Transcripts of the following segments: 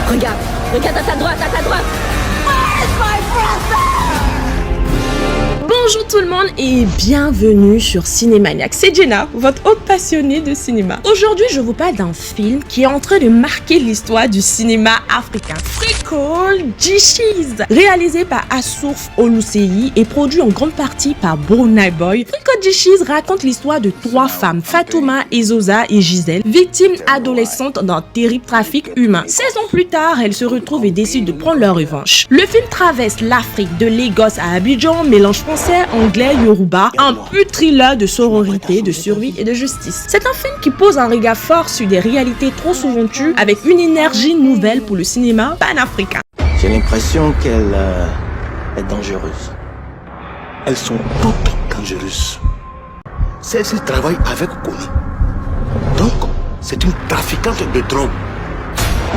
Regarde, regarde à ta droite, à ta droite. Where's my brother? Bonjour tout le monde et bienvenue sur Cinémaniac. C'est Jenna, votre hôte passionnée de cinéma. Aujourd'hui, je vous parle d'un film qui est en train de marquer l'histoire du cinéma africain. Fricol Djishis, réalisé par Assouf Oluseyi et produit en grande partie par Burna Boy. Fricol Djishis raconte l'histoire de trois femmes, Fatouma, Ezosa et Gisèle, victimes adolescentes d'un terrible trafic humain. 16 ans plus tard, elles se retrouvent et décident de prendre leur revanche. Le film traverse l'Afrique de Lagos à Abidjan, mélange français, anglais, yoruba, un pur thriller de sororité, de survie et de justice. C'est un film qui pose un regard fort sur des réalités trop souvent tues avec une énergie nouvelle pour le cinéma panafricain. J'ai l'impression qu'elle est dangereuse. Elles sont toutes dangereuses. Celle-ci travaille avec Koni. Donc, c'est une trafiquante de drogue.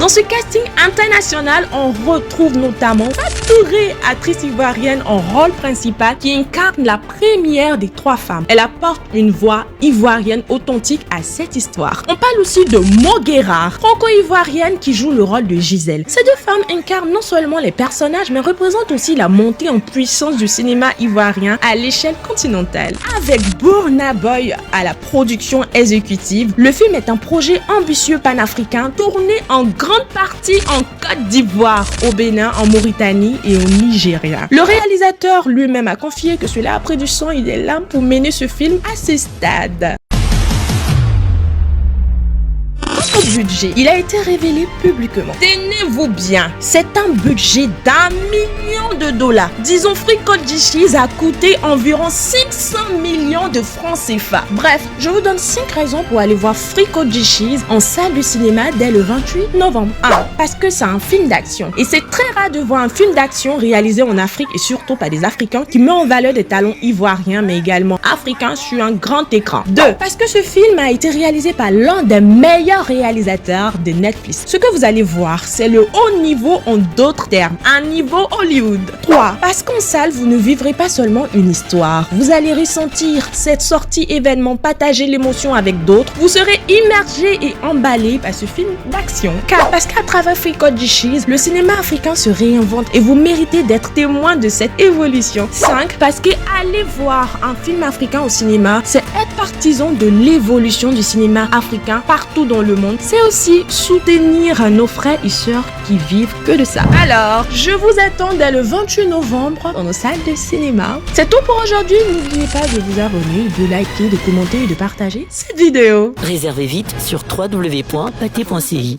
Dans ce casting international, on retrouve notamment Fatouré, actrice ivoirienne en rôle principal, qui incarne la première des trois femmes. Elle apporte une voix ivoirienne authentique à cette histoire. On parle aussi de Moguera, franco-ivoirienne qui joue le rôle de Gisèle. Ces deux femmes incarnent non seulement les personnages, mais représentent aussi la montée en puissance du cinéma ivoirien à l'échelle continentale. Avec Burna Boy à la production exécutive, le film est un projet ambitieux panafricain tourné en grande partie en Côte d'Ivoire, au Bénin, en Mauritanie et au Nigeria. Le réalisateur lui-même a confié que cela a pris du sang et des larmes pour mener ce film à ce stade. Quant au budget, il a été révélé publiquement. Tenez-vous bien, c'est un budget d'1 million de dollars. Disons, Fricol Djishis a coûté environ 500 millions de francs CFA. Bref, je vous donne 5 raisons pour aller voir Fricol Djishis en salle de cinéma dès le 28 novembre. 1. Parce que c'est un film d'action. Et c'est très rare de voir un film d'action réalisé en Afrique et surtout par des Africains qui met en valeur des talents ivoiriens mais également africains sur un grand écran. 2. Parce que ce film a été réalisé par l'un des meilleurs réalisateur de Netflix. Ce que vous allez voir, c'est le haut niveau en d'autres termes, un niveau Hollywood. 3. Parce qu'en salle, vous ne vivrez pas seulement une histoire. Vous allez ressentir cette sortie événement, partager l'émotion avec d'autres. Vous serez immergé et emballé par ce film d'action. 4. Parce qu'à travers Fricol Djishis, le cinéma africain se réinvente et vous méritez d'être témoin de cette évolution. 5. Parce que aller voir un film africain au cinéma, c'est être partisan de l'évolution du cinéma africain partout dans le monde. C'est aussi soutenir nos frères et sœurs qui vivent que de ça. Alors, je vous attends dès le 28 novembre dans nos salles de cinéma. C'est tout pour aujourd'hui. N'oubliez pas de vous abonner, de liker, de commenter et de partager cette vidéo. Réservez vite sur www.pathé.ci.